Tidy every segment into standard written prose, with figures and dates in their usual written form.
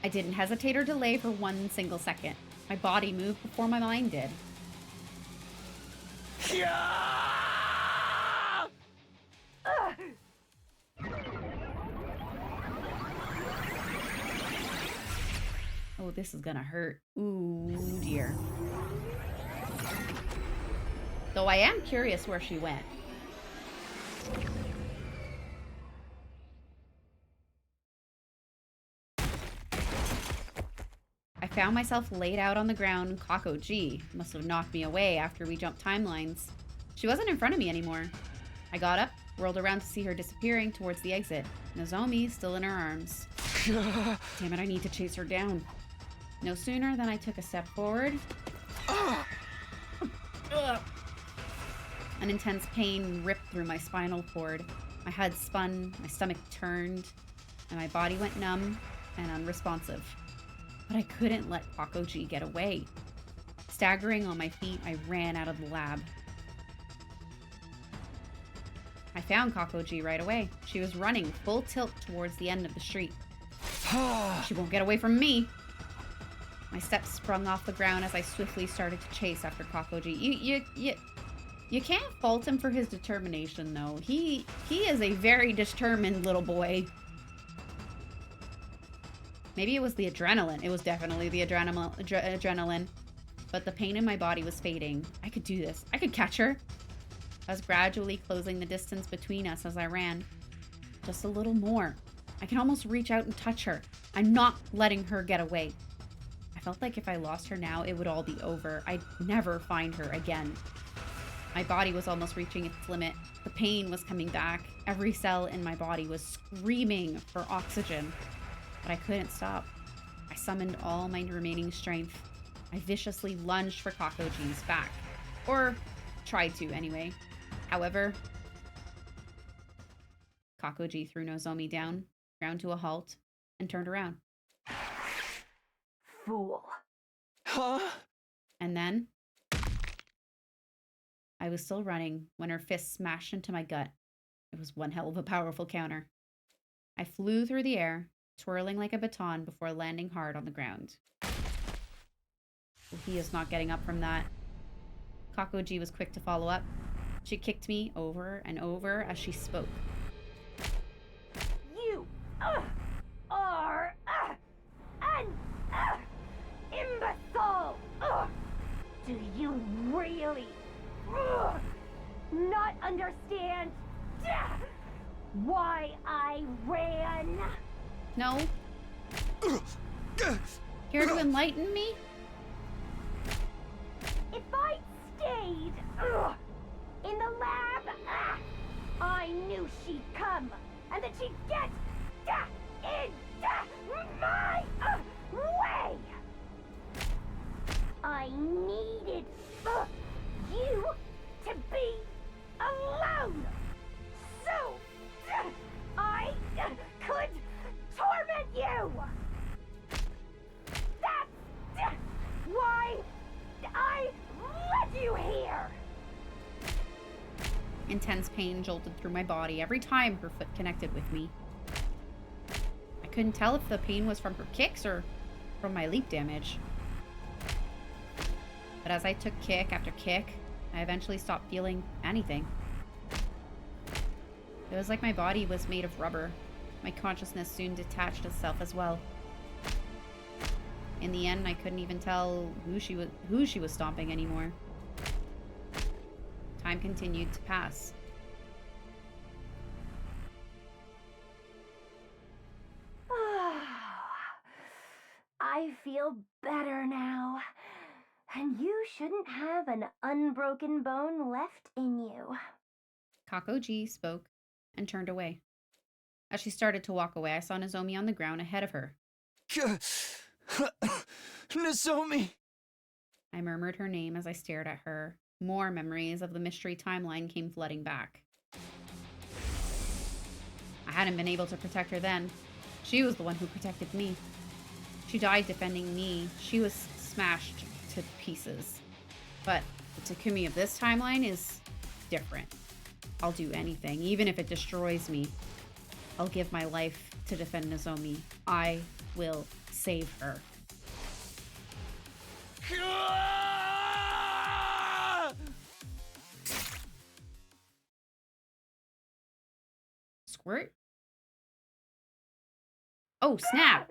I didn't hesitate or delay for one single second. My body moved before my mind did. Oh, this is gonna hurt. Ooh, dear. Though I am curious where she went. I found myself laid out on the ground. Kako G must have knocked me away after we jumped timelines. She wasn't in front of me anymore. I got up, whirled around to see her disappearing towards the exit. Nozomi still in her arms. Damn it, I need to chase her down. No sooner than I took a step forward. An intense pain ripped through my spinal cord. My head spun, my stomach turned, and my body went numb and unresponsive. But I couldn't let Kako G get away. Staggering on my feet, I ran out of the lab. I found Kako G right away. She was running full tilt towards the end of the street. She won't get away from me. My steps sprung off the ground as I swiftly started to chase after Kako G. You can't fault him for his determination, though. He is a very determined little boy. Maybe it was the adrenaline. It was definitely the adrenaline. But the pain in my body was fading. I could do this. I could catch her. I was gradually closing the distance between us as I ran. Just a little more. I can almost reach out and touch her. I'm not letting her get away. I felt like if I lost her now, it would all be over. I'd never find her again. My body was almost reaching its limit. The pain was coming back. Every cell in my body was screaming for oxygen. But I couldn't stop. I summoned all my remaining strength. I viciously lunged for Kako G's back. Or tried to, anyway. However, Kako G threw Nozomi down, ground to a halt, and turned around. Fool. Huh? And then I was still running when her fist smashed into my gut. It was one hell of a powerful counter. I flew through the air, twirling like a baton before landing hard on the ground. Well, he is not getting up from that. Kako G was quick to follow up. She kicked me over and over as she spoke. You are an imbecile! Do you really not understand why I ran? No? Care to enlighten me? If I stayed in the lab, I knew she'd come, and that she'd get in my way. I needed you to be alone, so I could torment you. That's why I led you here. Intense pain jolted through my body every time her foot connected with me. I couldn't tell if the pain was from her kicks or from my leap damage. But as I took kick after kick, I eventually stopped feeling anything. It was like my body was made of rubber. My consciousness soon detached itself as well. In the end, I couldn't even tell who she was stomping anymore. Time continued to pass. I feel better now. And you shouldn't have an unbroken bone left in you. Kako G spoke and turned away. As she started to walk away, I saw Nozomi on the ground ahead of her. Nozomi! I murmured her name as I stared at her. More memories of the mystery timeline came flooding back. I hadn't been able to protect her then. She was the one who protected me. She died defending me. She was smashed to pieces. But the Takumi of this timeline is different. I'll do anything, even if it destroys me. I'll give my life to defend Nozomi. I will save save her. Squirt? Oh, snap!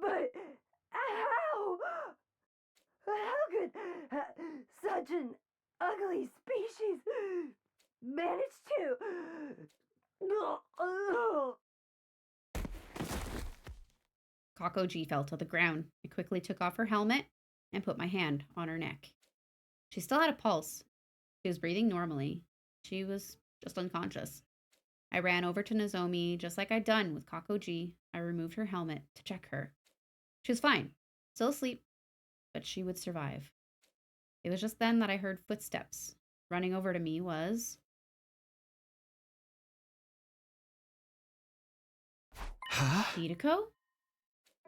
But how? How could such an ugly species manage to? Kako G fell to the ground. I quickly took off her helmet and put my hand on her neck. She still had a pulse. She was breathing normally. She was just unconscious. I ran over to Nozomi, just like I'd done with Kako G. I removed her helmet to check her. She was fine, still asleep, but she would survive. It was just then that I heard footsteps. Running over to me was... Huh? Hideko?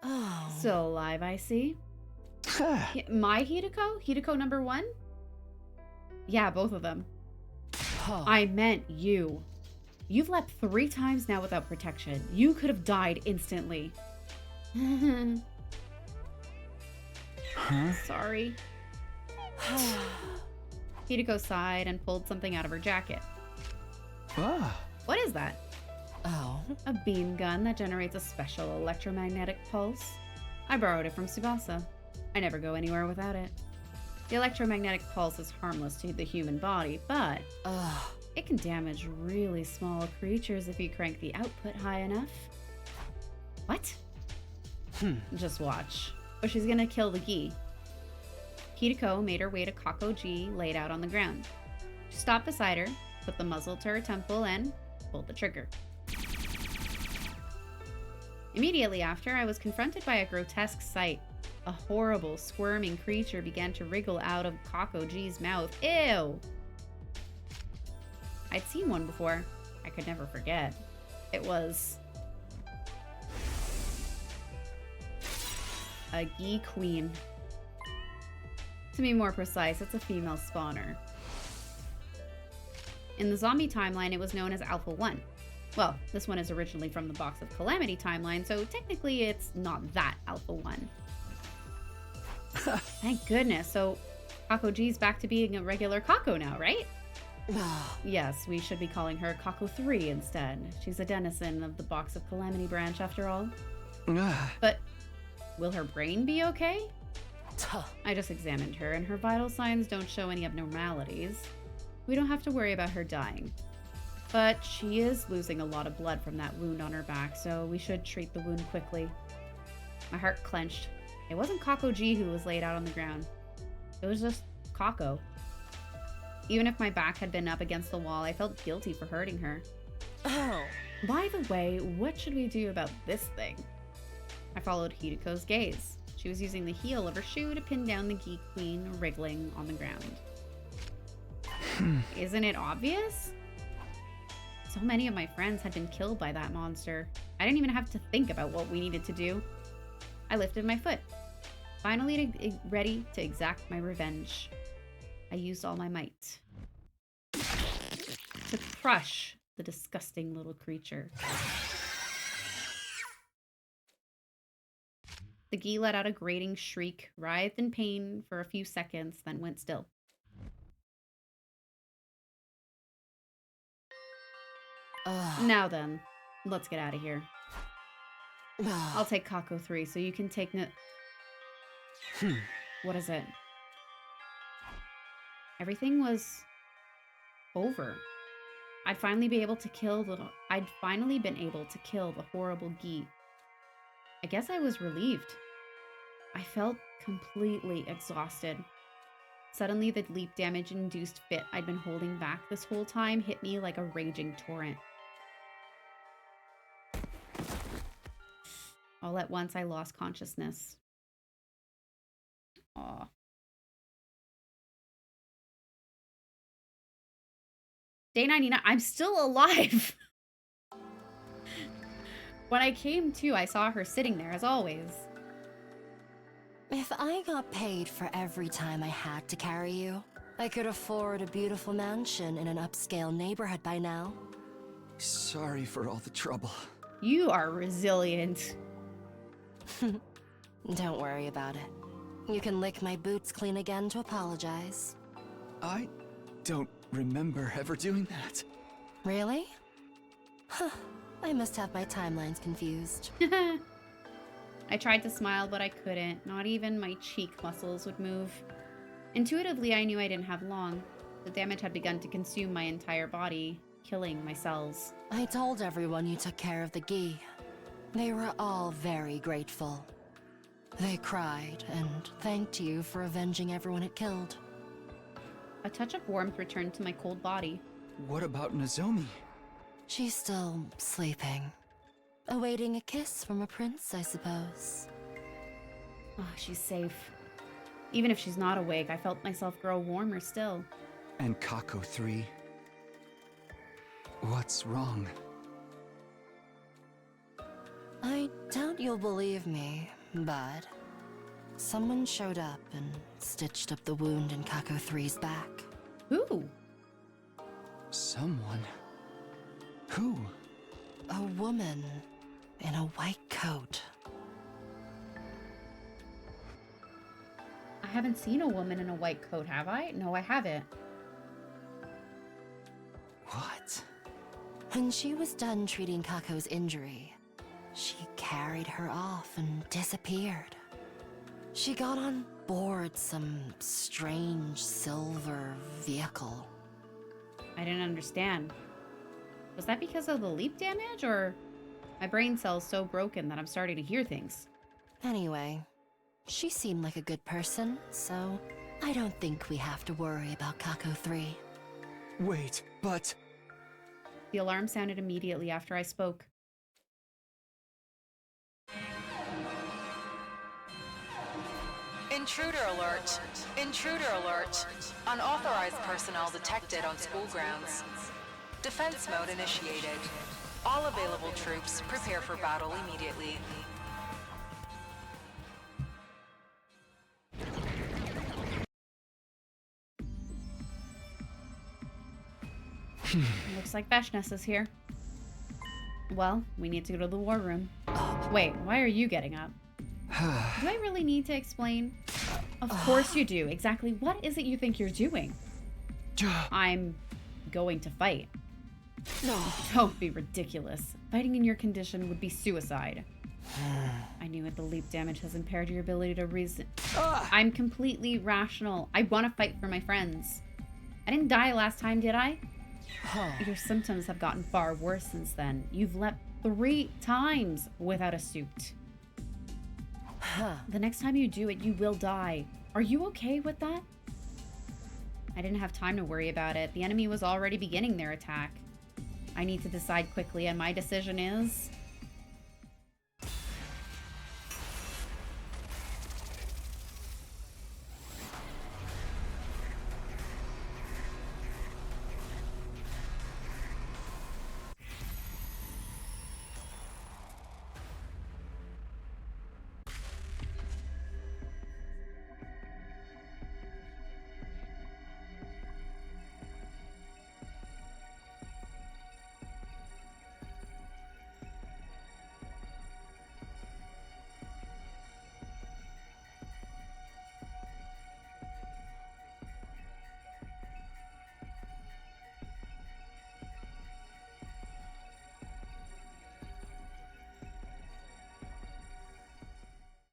Oh. Still alive, I see. Huh. My Hideko? Hideko number 1? Yeah, both of them. Huh. I meant you. You've leapt 3 times now without protection. You could have died instantly. Huh? Sorry. Hideko sighed and pulled something out of her jacket. Ah. What is that? Oh. A beam gun that generates a special electromagnetic pulse. I borrowed it from Tsubasa. I never go anywhere without it. The electromagnetic pulse is harmless to the human body, but Ugh. it can damage really small creatures if you crank the output high enough. What? Just watch. But she's gonna kill the Gi. Hideko made her way to Kako G laid out on the ground. She stopped beside her, put the muzzle to her temple, and pulled the trigger. Immediately after, I was confronted by a grotesque sight. A horrible, squirming creature began to wriggle out of Kako G's mouth. Ew! I'd seen one before. I could never forget. It was... a Gi Queen. To be more precise, it's a female spawner. In the zombie timeline, it was known as Alpha 1. Well, this one is originally from the Box of Calamity timeline, so technically it's not that Alpha 1. Thank goodness. So Kako G's back to being a regular Kako now, right? Yes, we should be calling her Kako 3 instead. She's a denizen of the Box of Calamity branch after all. Ah. But will her brain be okay? Tuh. I just examined her, and her vital signs don't show any abnormalities. We don't have to worry about her dying. But she is losing a lot of blood from that wound on her back, so we should treat the wound quickly. My heart clenched. It wasn't Kako G who was laid out on the ground. It was just Kako. Even if my back had been up against the wall, I felt guilty for hurting her. Oh. By the way, what should we do about this thing? I followed Hideko's gaze. She was using the heel of her shoe to pin down the Gi Queen wriggling on the ground. Isn't it obvious? So many of my friends had been killed by that monster. I didn't even have to think about what we needed to do. I lifted my foot, finally ready to exact my revenge. I used all my might to crush the disgusting little creature. The Gi let out a grating shriek, writhed in pain for a few seconds, then went still. Now then, let's get out of here. I'll take Kako 3 so you can take What is it? Everything was over. I'd finally been able to kill the horrible Gi. I guess I was relieved. I felt completely exhausted. Suddenly, the leap damage-induced fit I'd been holding back this whole time hit me like a raging torrent. All at once, I lost consciousness. Aw. Day 99. I'm still alive! When I came to, I saw her sitting there, as always. If I got paid for every time I had to carry you, I could afford a beautiful mansion in an upscale neighborhood by now. Sorry for all the trouble. You are resilient. Don't worry about it. You can lick my boots clean again to apologize. I don't remember ever doing that. Really? Huh. I must have my timelines confused. I tried to smile, but I couldn't. Not even my cheek muscles would move. Intuitively, I knew I didn't have long. The damage had begun to consume my entire body, killing my cells. I told everyone you took care of the Gi. They were all very grateful. They cried and thanked you for avenging everyone it killed. A touch of warmth returned to my cold body. What about Nozomi? She's still sleeping. Awaiting a kiss from a prince, I suppose. Oh, she's safe. Even if she's not awake, I felt myself grow warmer still. And Kako 3? What's wrong? I doubt you'll believe me, but someone showed up and stitched up the wound in Kako 3's back. Who? Someone? Who? A woman in a white coat. I haven't seen a woman in a white coat, have I? No, I haven't. What? When she was done treating Kako's injury, she carried her off and disappeared. She got on board some strange silver vehicle. I didn't understand. Was that because of the leap damage, or my brain cell's so broken that I'm starting to hear things? Anyway, she seemed like a good person, so I don't think we have to worry about Kako 3. Wait, but... The alarm sounded immediately after I spoke. Intruder alert! Intruder alert! Unauthorized personnel detected on school grounds. Defense mode initiated. All available troops prepare for battle immediately. Looks like Veshness is here. Well, we need to go to the war room. Wait, why are you getting up? Do I really need to explain? Of course you do. Exactly what is it you think you're doing? I'm going to fight. No. Don't be ridiculous. Fighting in your condition would be suicide. I knew it. The leap damage has impaired your ability to reason. I'm completely rational. I want to fight for my friends. I didn't die last time, did I? Your symptoms have gotten far worse since then. You've leapt 3 times without a suit. The next time you do it, you will die. Are you okay with that? I didn't have time to worry about it. The enemy was already beginning their attack. I need to decide quickly, and my decision is...